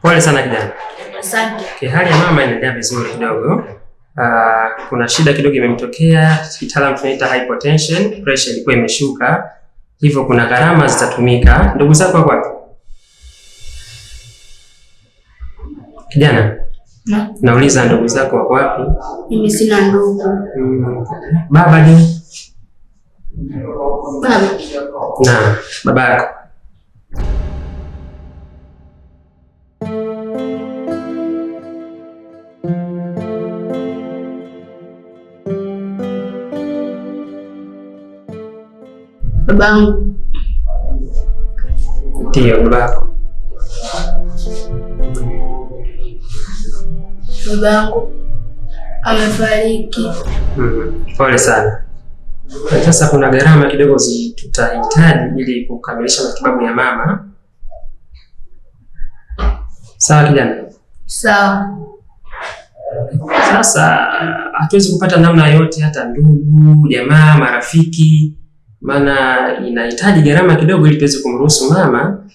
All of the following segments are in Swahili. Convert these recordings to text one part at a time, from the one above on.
Pole sana kijana. Asante. Okay, hali ya mama inaendelea vizuri kidogo. Kuna shida kidogo imemtokea, kitaalamu tunaita hypotension, pressure ilikuwa imeshuka. Hivyo kuna gharama zitatumika. Ndugu zako wako wapi? Kijana? Nauliza ndugu zako wako wapi? Mimi sina ndugu. Baba ni? Baba. Na baba yako? Babangu. Ndio, babako. Babangu amefariki. Pole sana. Sasa kuna gharama kidogo tutahitaji ili kukamilisha matibabu ya mama. Sawa kijana? Sawa. Sasa hatuwezi kupata namna yote, hata ndugu, jamaa, marafiki, maana inahitaji gharama kidogo ili tuweze kumruhusu mama,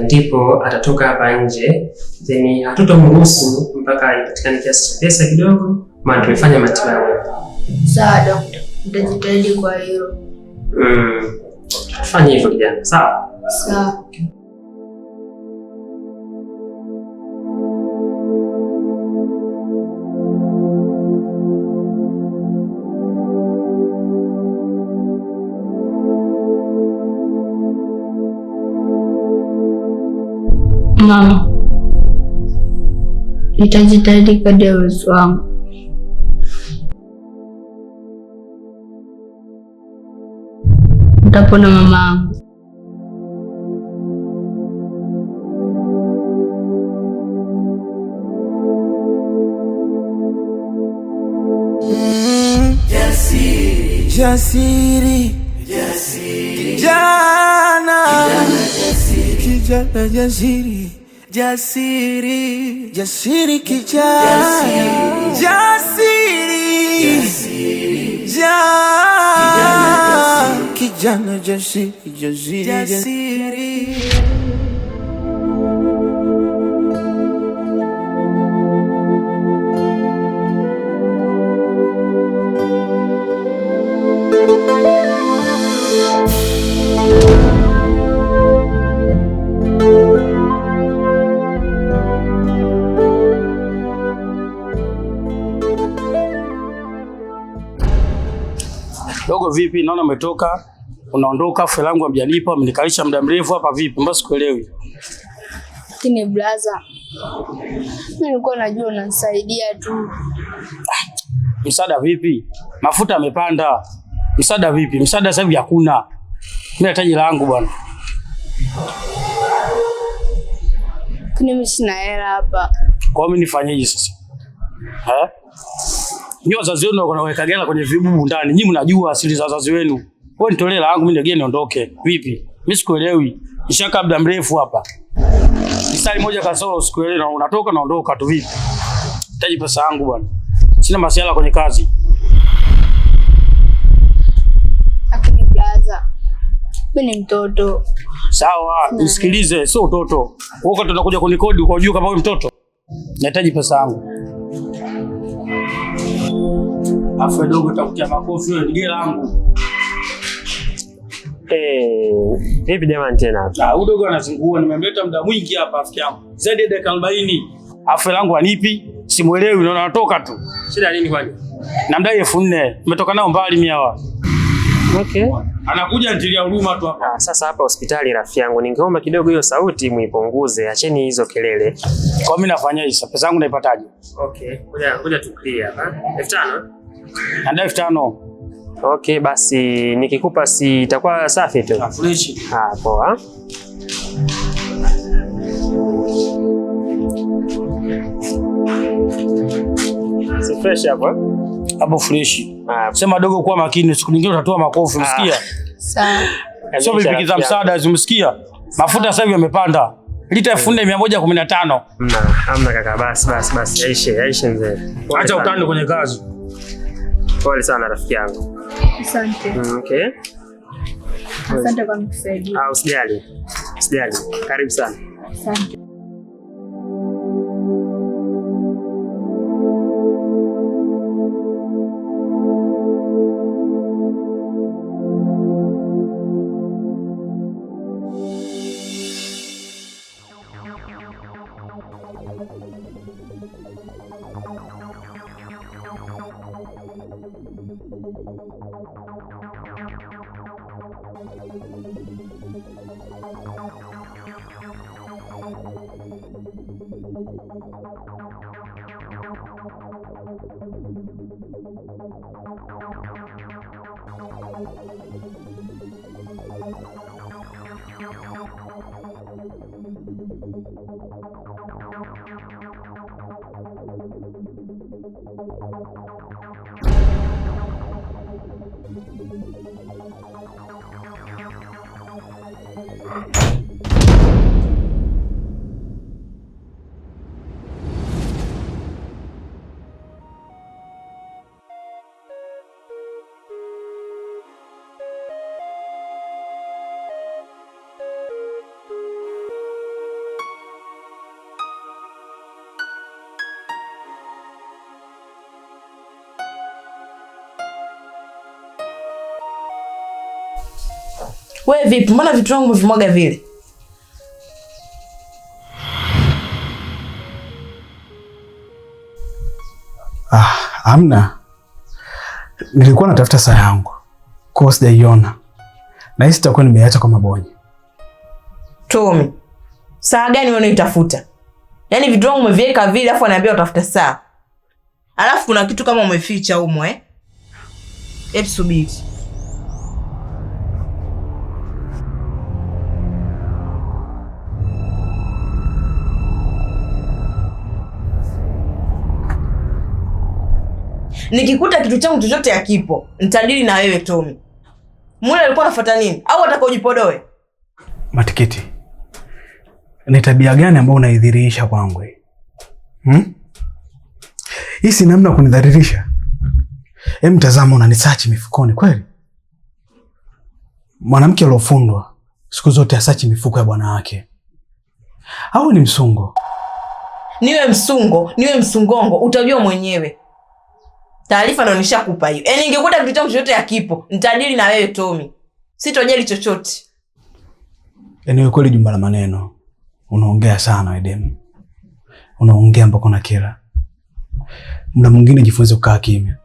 ndipo atatoka hapa nje. Then hatutomruhusu mpaka ipatikane kiasi cha pesa kidogo, maana tumefanya matibabu. Sawa daktari, nitajitahidi kwa hilo. Fanya hivyo kijana, sawa? Sawa. Mama, nitajitahidi kadri ya uwezo wangu. Nitapona mama yangu. Jasiri, jasiri, jasiri, kijana jasiri, jasiri, jasiri kijana, jasiri, kijana jasiri, jasiri, jasiri. Dogo vipi? Naona umetoka, unaondoka, fela yangu hamjanipa, amenikalisha muda mrefu hapa vipi? Mbona sikuelewi? Lakini blaza, mimi nilikuwa najua unanisaidia tu. Msaada vipi? Mafuta yamepanda. Msaada vipi? Msaada sasa hivi hakuna. Mimi nahitaji langu bwana. Lakini mimi sina hela hapa. Kwa mimi nifanyeje sasa? Nyinyi wazazi wenu wanaweka gela kwenye vibubu ndani. Nyinyi mnajua asili za wazazi wenu. Wewe nitolee la yangu mimi ndio niondoke. Vipi? Mimi sikuelewi. Nishaka muda mrefu hapa. Misali moja kasoro sikuelewi na unatoka naondoka tu vipi? Nahitaji pesa yangu bwana. Sina masiala kwenye kazi. Lakini blaza, mimi ni mtoto. Sawa, nisikilize, sio utoto. Wewe tunakuja kunikodi kwa juu kama wewe mtoto. Nahitaji pesa yangu. Afu dogo takutia makofi wewe nige langu. Vipi jamani tena? Huyu dogo anazingua, nimemleta muda mwingi hapa rafiki yangu. Zaidi ya dakika 40. Afu langu anipi? Simuelewi, naona natoka tu. Shida nini kwani? Namdai 4000. Nimetoka nao mbali mimi hawa. Okay. Anakuja ntilia huduma tu hapa. Sasa hapa hospitali rafiki yangu, ningeomba kidogo hiyo sauti muipunguze, acheni hizo kelele. Kwa mimi nafanya hizo. Pesa yangu naipataje? Okay. Ngoja tu clear hapa. 5000. Nadai 5000. Okay, basi nikikupa si itakuwa safi tu. Fresh. Poa. Si fresh hapo? Hapo fresh. Sema dogo kuwa makini, siku nyingine utatoa makofi, umesikia? Sawa. Sio vipiki za msaada, umesikia? Mafuta sasa hivi yamepanda. Lita 4115. Hamna kaka, basi. Aishe mzee. Acha utani kwenye kazi. Pole sana rafiki yangu. Asante. Okay. Asante kwa kusaidia. Usijali. Karibu sana. Asante. Wewe vipi? Mbona vitu vangu umevimwaga vile? Hamna. Nilikuwa natafuta saa yangu. Kwa sijaiona. Na hisi takuwa nimeacha kwa Mabonye. Tommy, saa gani wewe unaitafuta? Yaani vitu vangu umeviweka vile afu ananiambia utafuta saa. Alafu kuna kitu kama umeficha humo Hebu subiri. Nikikuta kitu changu chochote hakipo, nitadili na wewe Tommy. Mule alikuwa anafuata nini? Au ataka ujipodoe? Matikiti. Ni tabia gani ambayo unaidhihirisha kwangu hii? Hii si namna kunidhalilisha. Mtazama unanisearch mifukoni kweli? Mwanamke alofundwa siku zote asachi mifuko ya bwana wake. Au ni msungo? Niwe msungo, niwe msungongo, utajua mwenyewe. Taarifa ndio nishakupa hiyo. Yaani ningekuta kitu changu chochote hakipo, nitadili na wewe Tommy. Sitojali chochote. Yaani wewe kweli jumba la maneno. Unaongea sana Edem. Unaongea mpaka na kila. Muda mwingine jifunze kukaa kimya.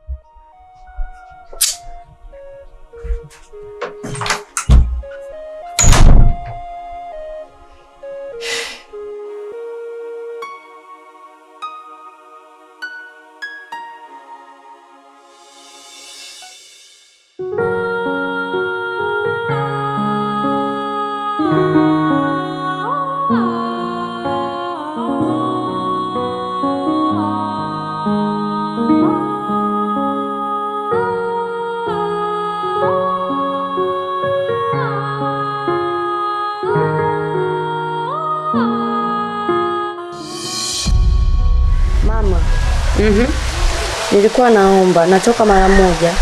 Nilikuwa naomba, natoka mara moja.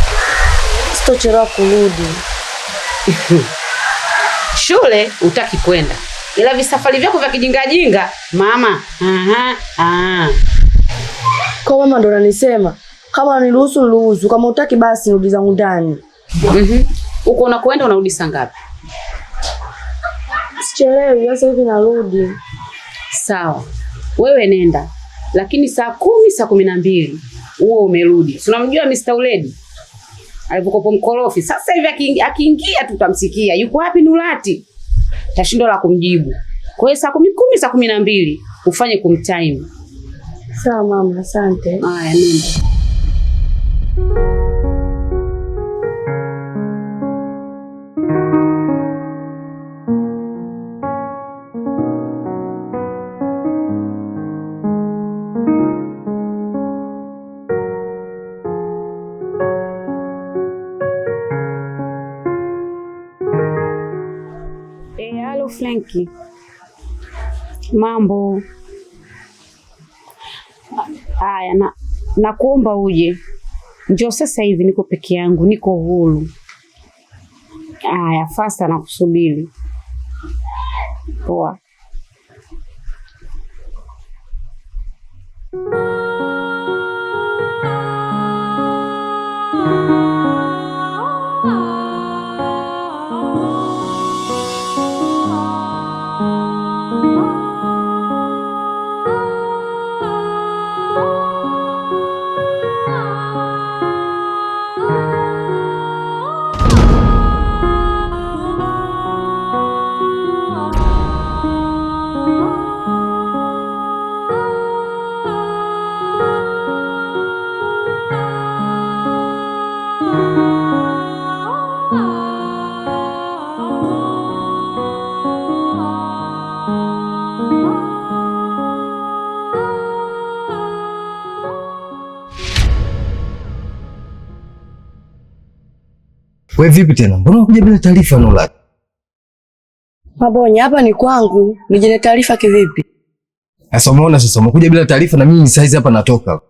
Sitochelewa kurudi. Shule utaki kwenda. Ila visafari vyako vya kijingajinga, mama. Kwa mama ndo nanisema, kama niruhusu, kama utaki basi nirudi zangu ndani. Uko unakoenda unarudi saa ngapi? Sichelewi, sasa hivi narudi. Sawa. Wewe nenda. Lakini saa 10, saa 12 uo umerudi. Si unamjua Mr. Uledi? Alipokopo mkorofi. Sasa hivi akiingia tutamsikia. Yuko wapi Nurati? Tashindwa la kumjibu. Kwa hiyo saa 10, saa 12 ufanye kumtime. Sawa mama, asante. Haya, nenda. Frankie. Mambo. Haya, nakuomba uje. Njoo sasa hivi, niko peke yangu, niko huru. Haya, fasta nakusubiri. Poa. Wewe vipi tena? Mbona unakuja bila taarifa Nurati? Mabonye, hapa ni kwangu. Nije na taarifa kivipi? Sasa umeona, sasa umekuja bila taarifa na mimi saizi hapa natoka.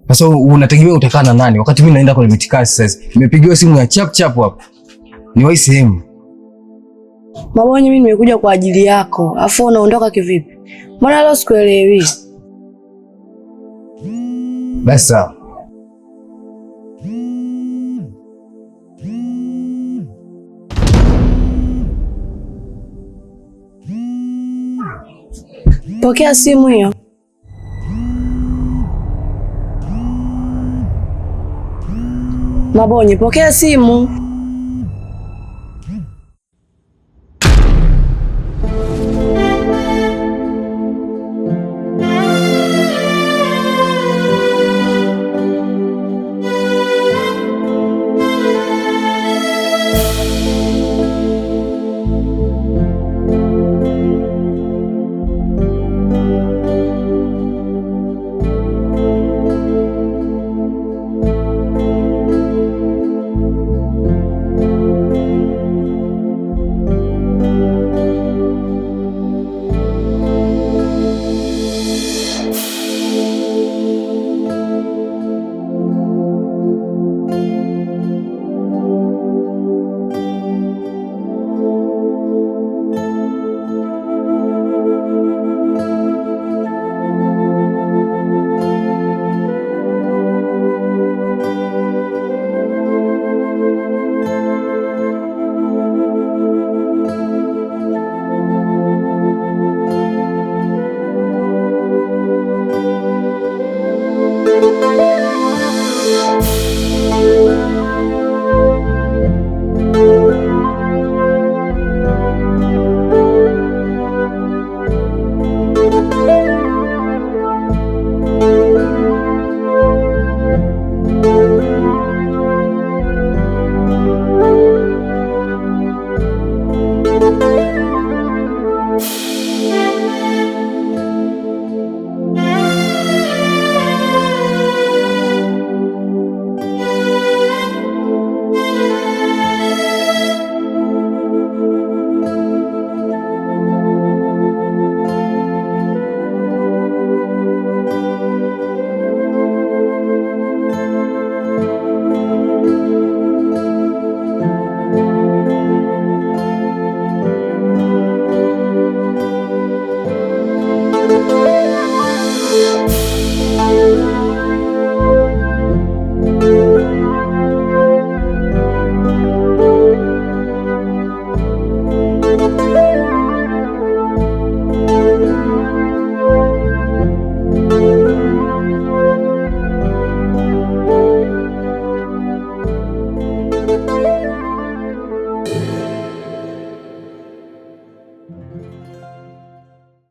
Sasa unategemea utakaa na nani wakati mimi naenda kwenye mitikasi sasa? Nimepigiwa simu ya chap chap hapo. Ni wapi sehemu? Mabonye, mimi nimekuja kwa ajili yako. Afu unaondoka kivipi? Mbona leo sikuelewi? Basi Pokea simu hiyo. Mabonye, pokea simu.